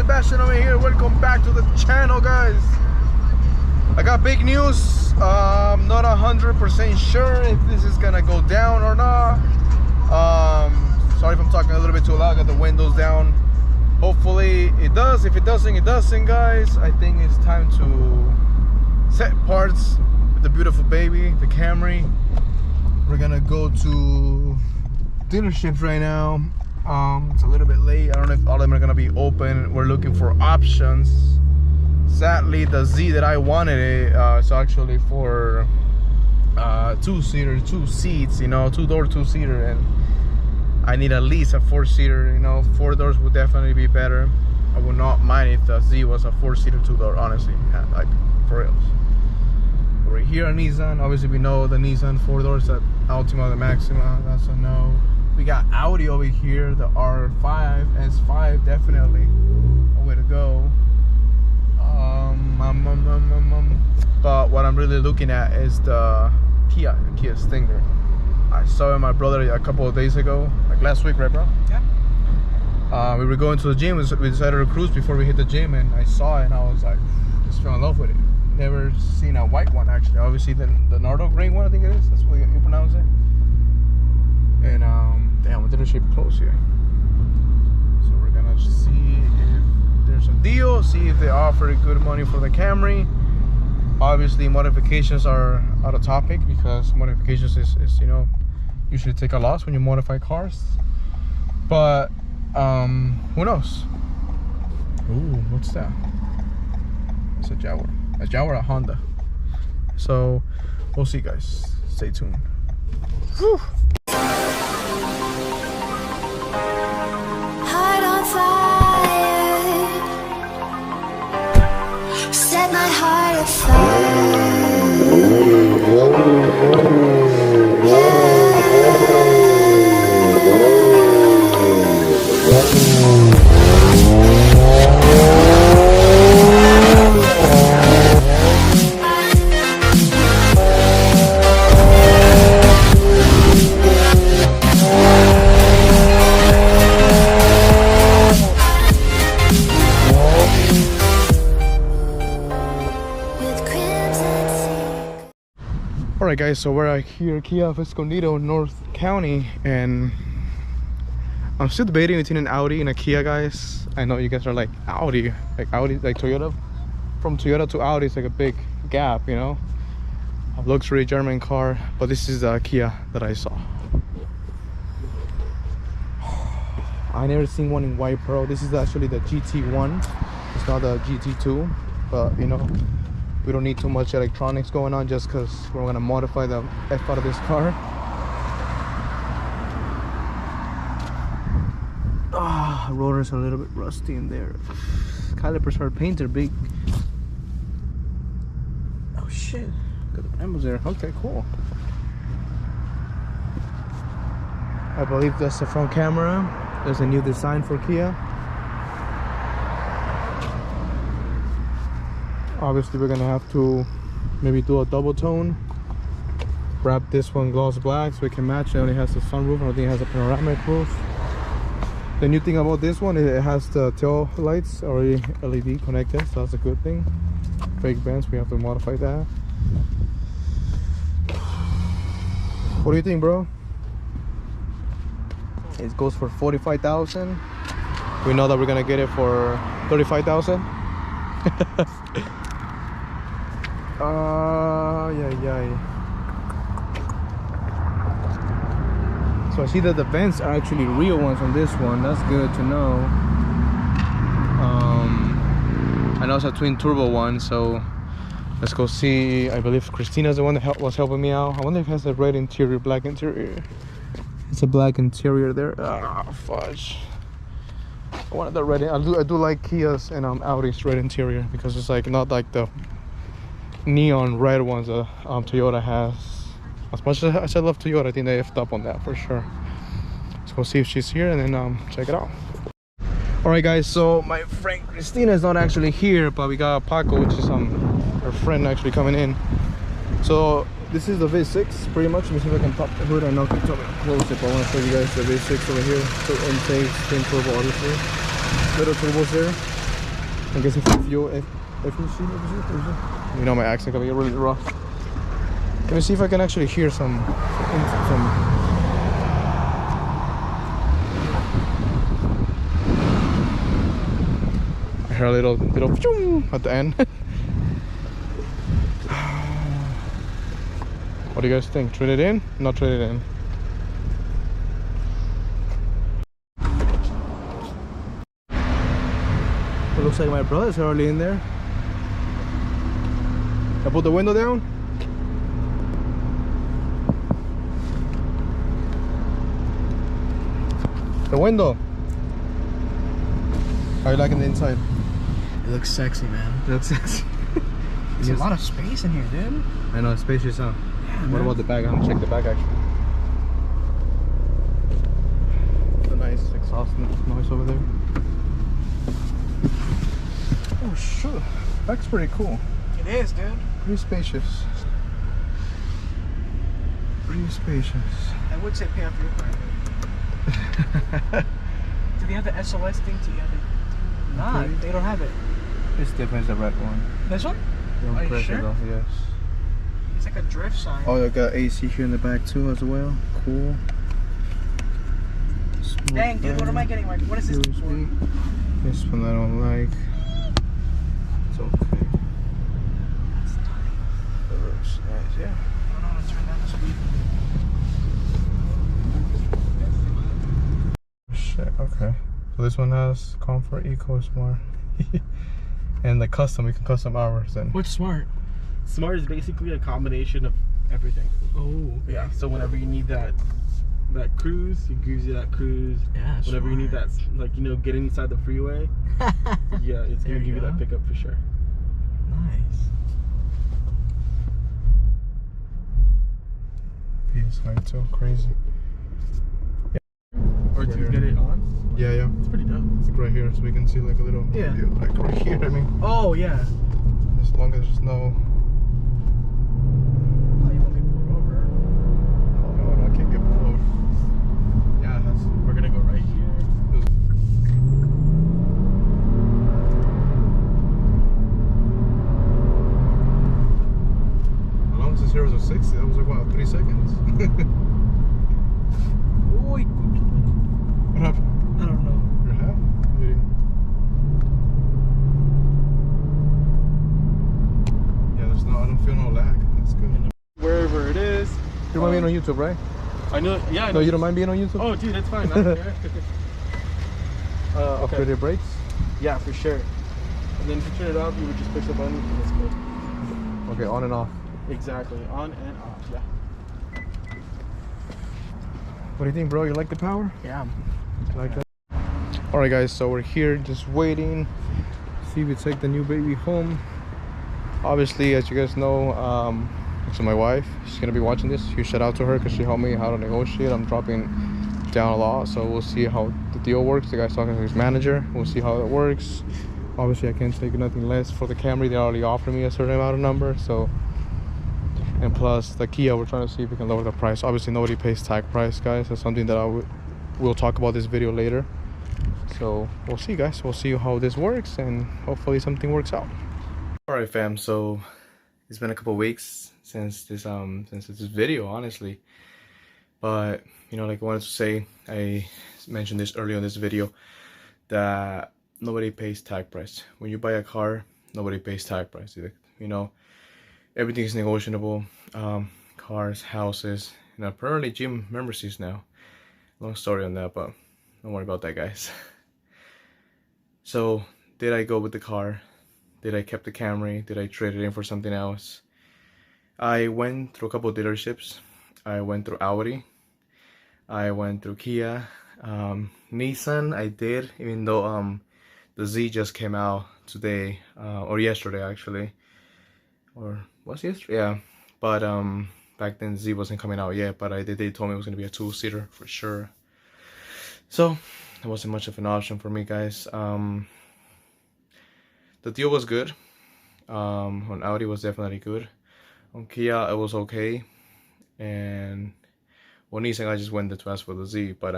Sebastian over here. Welcome back to the channel, guys. I got big news. I'm not 100% sure if this is gonna go down or not. Sorry if I'm talking a little bit too loud. I got the windows down. Hopefully it does. If it doesn't, it doesn't, guys. I think it's time to set parts with the beautiful baby, the Camry. We're gonna go to dealerships right now. It's a little bit late. I don't know if all of them are gonna be open. We're looking for options. Sadly, the Z that I wanted, it's actually for two-seater, 2 seats, you know, 2-door, 2-seater, and I need at least a 4-seater. You know, 4 doors would definitely be better. I would not mind if the Z was a 4-seater, 2-door, honestly, like for reals. We're here at Nissan. Obviously, we know the Nissan 4 doors at Altima, the Maxima. That's a no. We got Audi over here, the R5, S5, definitely a way to go. But what I'm really looking at is the Kia Stinger. I saw my brother a couple of days ago, like last week, right, bro? Yeah. We were going to the gym. We decided to cruise before we hit the gym, and I saw it, and I was like, just fell in love with it. Never seen a white one, actually. Obviously, the Nardo green one, I think it is. That's what you pronounce it. And damn, we didn't shape close here. So we're gonna see if there's a deal, see if they offer good money for the Camry. Obviously, modifications are out of topic because modifications is you know, usually take a loss when you modify cars. But who knows? Ooh, what's that? It's a Jaguar. A Jaguar, a Honda. So we'll see, guys. Stay tuned. Whew. Heart on fire, set my heart afire. Alright, guys, so we're here, Kia of Escondido, North County, and I'm still debating between an Audi and a Kia, guys. I know you guys are like, Audi, like Toyota. From Toyota to Audi is like a big gap, you know. A luxury German car, but this is the Kia that I saw. I never seen one in white pearl. This is actually the GT1. It's not the GT2, but you know, we don't need too much electronics going on just because we're gonna modify the F out of this car. Rotors are a little bit rusty in there. Calipers are painted big. Oh shit, got the Brambos there. Okay, cool. I believe that's the front camera. There's a new design for Kia. Obviously, we're gonna have to maybe do a double tone. Wrap this one gloss black so we can match. It only has the sunroof. I don't think it has a panoramic roof. The new thing about this one is it has the tail lights already LED connected, so that's a good thing. Fake vents, we have to modify that. What do you think, bro? It goes for 45,000. We know that we're gonna get it for 35,000. Yeah. So I see that the vents are actually real ones on this one. That's good to know. I know it's a twin turbo one, so let's go see. I believe Christina's the one that was helping me out. I wonder if it has a red interior, black interior. It's a black interior there. Ah, fudge. I wanted the red. I do like Kia's and Audi's red interior because it's like not like the neon red ones that Toyota has. As much as I love Toyota, I think they effed up on that for sure. Let's go see if she's here and then check it out. All right, guys. So my friend Christina is not actually here, but we got Paco, which is her friend, actually coming in. So this is the V6 pretty much. Let me see if I can pop the hood. I know I can close it, but I want to show you guys the V6 over here. So intakes, twin turbo, obviously. Little turbos there. I guess if you see, you know my accent can be really rough. Let me see if I can actually hear some. I heard a little bit of at the end. What do you guys think? Trade it in? Not trade it in. It looks like my brother's already in there. I put the window down. The window. How you liking the inside? It looks sexy, man. It looks sexy. There's a lot of space in here, dude. I know, it's spacious, huh? Yeah, What man. about the back? I'm gonna check the back actually. It's a nice exhaust noise over there. Oh sure, back's pretty cool. It is, dude. Pretty spacious. Pretty spacious. I would say pay off your car. Do they have the SOS thing together? Nah, Okay. they don't have it. It's different, it's the red one. This one? Don't Are you press sure? it though, yes. It's like a drift sign. Oh, they got AC here in the back too as well. Cool. Smooth Dang, dude, what am I back. getting? Like, what is this for? USB. This one I don't like. It's okay. That's tight. It looks nice, yeah. I don't know how to turn down the speed. Shit, okay. So this one has Comfort, Eco, Smart. And the custom, we can custom ours then. What's smart? Smart is basically a combination of everything. Oh, Yeah. So whenever you need that cruise, it gives you that cruise. yeah. Whenever you need that, like, you know, get inside the freeway, yeah, it's There gonna you give you go. that pickup for sure. Nice. PSI too, crazy. Or to get it on, Yeah, yeah. it's pretty dope. It's like right here, so we can see like a little Yeah. view, like right here. I mean, Oh, yeah. as long as there's no. Oh, you won't get pulled over. Oh no, I can't get pulled over. Yeah, that's. We're gonna go right here. How long was the 0 to 60? That was like what, 3 seconds? Oy. What happened? I don't know. Your hat? Yeah, there's no. I don't feel no lag. That's good. Wherever it is. You don't mind being on YouTube, right? I know. Yeah. I No, know. you don't mind being on YouTube? Oh, dude, that's fine. I don't care. Okay. Upgraded brakes. Yeah, for sure. And then if you turn it off, you would just push the button and it's good. Okay, on and off. Exactly. On and off. Yeah. What do you think, bro? You like the power? Yeah. You like that? All right, guys. So we're here just waiting. See if we take the new baby home. Obviously, as you guys know, it's my wife. She's gonna be watching this. Huge shout out to her because she helped me how to negotiate. I'm dropping down a lot, so we'll see how the deal works. The guy's talking to his manager. We'll see how it works. Obviously, I can't take nothing less for the Camry. They already offered me a certain amount of number, so. And plus the Kia, we're trying to see if we can lower the price. Obviously, nobody pays tag price, guys. That's something that we'll talk about this video later. So we'll see, guys. We'll see how this works, and hopefully something works out. All right, fam. So it's been a couple weeks since this video, honestly. But you know, like I wanted to say, I mentioned this earlier in this video that nobody pays tag price. When you buy a car, nobody pays tag price. You know, everything is negotiable. Cars, houses, and apparently gym memberships now. Long story on that, but don't worry about that, guys. So did I go with the car? Did I keep the Camry? Did I trade it in for something else? I went through a couple of dealerships. I went through Audi. I went through Kia. Nissan I did, even though the Z just came out today, or yesterday actually. Or was it yesterday? Yeah. But back then Z wasn't coming out yet, but they told me it was gonna be a 2-seater for sure. So it wasn't much of an option for me, guys. The deal was good. On Audi was definitely good. On Kia it was okay. And on Nissan I just went to ask for the Z. But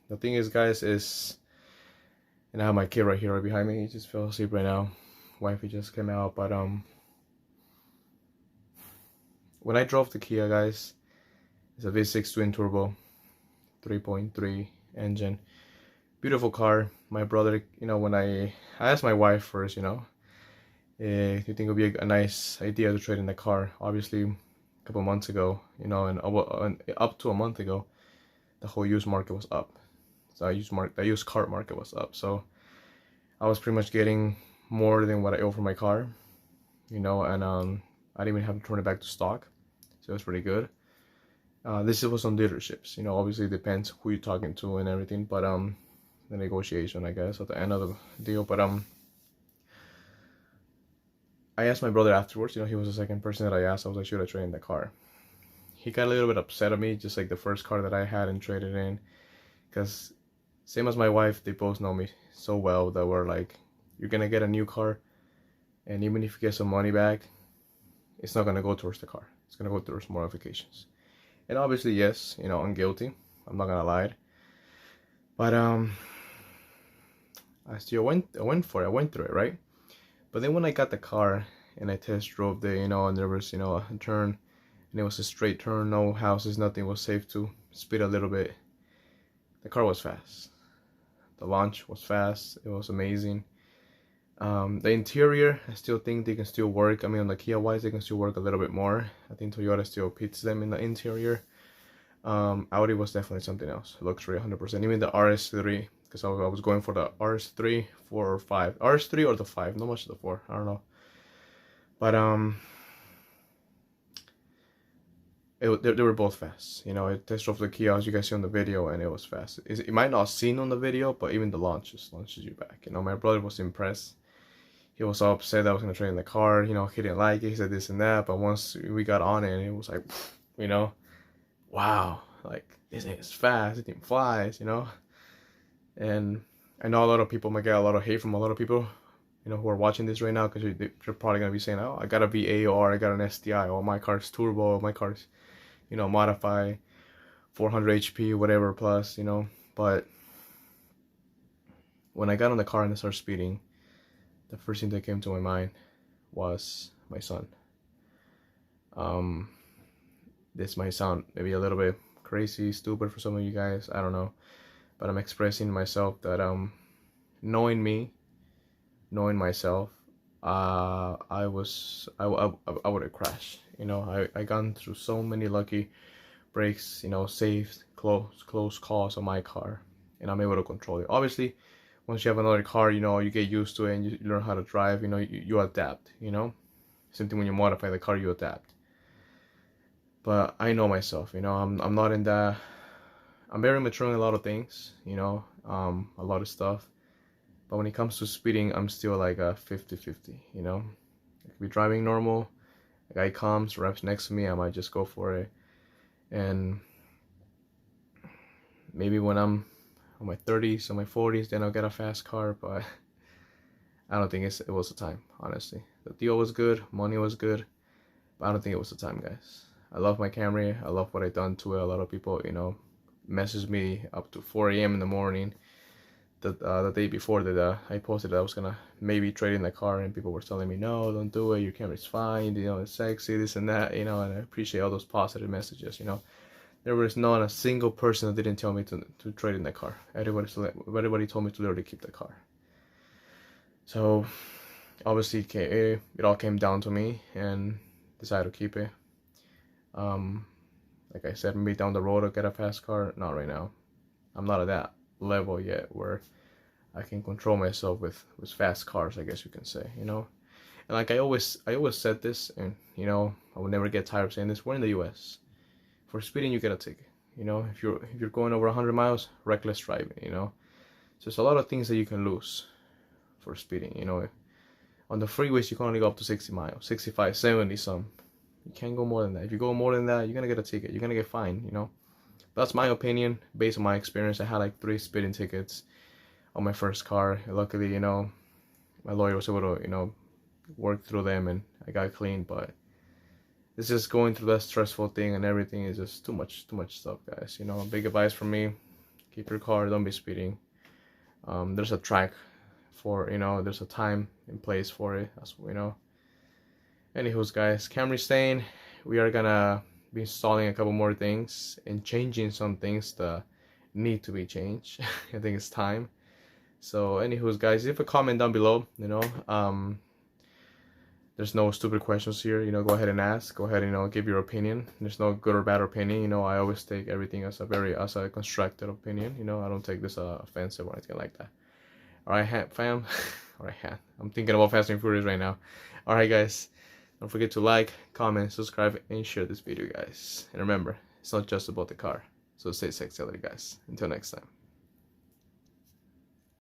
the thing is, guys, is And I have my kid right here, right behind me. He just fell asleep right now. Wifey just came out, but when I drove the Kia, guys, it's a V6 twin turbo, 3.3 engine, beautiful car. My brother, you know, when I asked my wife first, you know, do you think it would be a nice idea to trade in the car? Obviously, a couple months ago, you know, and up to a month ago, the whole used market was up. So the used car market was up. So I was pretty much getting more than what I owe for my car, you know, and I didn't even have to turn it back to stock, so it was pretty good. This was on dealerships, you know, obviously it depends who you're talking to and everything, but the negotiation, I guess, at the end of the deal. But I asked my brother afterwards, you know, he was the second person that I asked. I was like, should I trade in the car? He got a little bit upset at me, just like the first car that I had and traded in, because same as my wife, they both know me so well that we're like, you're gonna get a new car, and even if you get some money back, it's not gonna go towards the car. It's gonna go towards modifications. And obviously, yes, you know, I'm guilty. I'm not gonna lie. But I still went for it. I went through it, right? But then when I got the car and I test drove the, you know, and there was, you know, a turn, and it was a straight turn, no houses, nothing, was safe to speed a little bit. The car was fast. The launch was fast. It was amazing. The interior, I still think they can still work. I mean, on the Kia wise, they can still work a little bit more. I think Toyota still beats them in the interior. Audi was definitely something else. Luxury 100%. Even the RS3, because I was going for the RS3, 4 or 5. RS3 or the 5, not much of the 4. I don't know. But they were both fast. You know, I test drove the Kia as you guys see on the video, and it was fast. It might not seen on the video, but even the launches you back. You know, my brother was impressed. He was so upset that I was gonna trade in the car. You know, he didn't like it. He said this and that. But once we got on it, it was like, you know, wow, like this thing is fast. This thing flies. You know, and I know a lot of people might get a lot of hate from a lot of people, you know, who are watching this right now, because they're probably gonna be saying, oh, I got a V8 or I got an STI, or my car's turbo, my car's, you know, modify 400 HP, whatever plus, you know. But when I got on the car and I started speeding, the first thing that came to my mind was my son. This might sound maybe a little bit crazy, stupid for some of you guys, I don't know, but I'm expressing myself that knowing me, knowing myself, I would have crashed. You know, I gone through so many lucky breaks, you know, saved close calls on my car, and I'm able to control it. Obviously, once you have another car, you know, you get used to it and you learn how to drive. You know, you adapt. You know, same thing when you modify the car, you adapt. But I know myself. You know, I'm not in that. I'm very mature in a lot of things. You know, a lot of stuff. But when it comes to speeding, I'm still like a 50-50. You know, I could be driving normal. A guy comes, reps next to me, I might just go for it. And maybe when I'm in my 30s or my 40s, then I'll get a fast car. But I don't think it was the time, honestly. The deal was good, money was good, but I don't think it was the time, guys. I love my Camry. I love what I done to it. A lot of people, you know, message me up to 4 a.m. in the morning. The day before that I posted that I was gonna maybe trade in the car, and people were telling me, no, don't do it, your Camry's fine, you know, it's sexy, this and that, you know. And I appreciate all those positive messages. You know, there was not a single person that didn't tell me to trade in the car. Everybody told me to literally keep the car. So obviously it all came down to me, and decided to keep it. Like I said, maybe down the road I'll get a fast car. Not right now. I'm not at that level yet where I can control myself with fast cars, I guess you can say, you know. And like I always said this, and you know, I will never get tired of saying this, we're in the US. For speeding, you get a ticket. You know, if you're going over 100 miles, reckless driving, you know. So there's a lot of things that you can lose for speeding, you know. On the freeways, you can only go up to 60 miles, 65, 70 some. You can't go more than that. If you go more than that, you're gonna get a ticket, you're gonna get fined, you know. That's my opinion based on my experience. I had like 3 speeding tickets on my first car. Luckily, you know, my lawyer was able to, you know, work through them, and I got clean. But it's just going through that stressful thing, and everything is just too much stuff, guys. You know, big advice from me: keep your car, don't be speeding. there's a track for, you know, there's a time and place for it, as we know. Anywho's guys, Camry stain, we are gonna be installing a couple more things and changing some things that need to be changed. I think it's time. So anywho's guys, leave a comment down below, you know. There's no stupid questions here, you know. Go ahead and ask, go ahead and, you know, give your opinion. There's no good or bad opinion, you know. I always take everything as a constructed opinion, you know. I don't take this offensive or anything like that. Alright, fam. Alright, I'm thinking about Fast and Furious right now. Alright guys, don't forget to like, comment, subscribe, and share this video, guys. And remember, it's not just about the car. So stay sexy, guys. Until next time.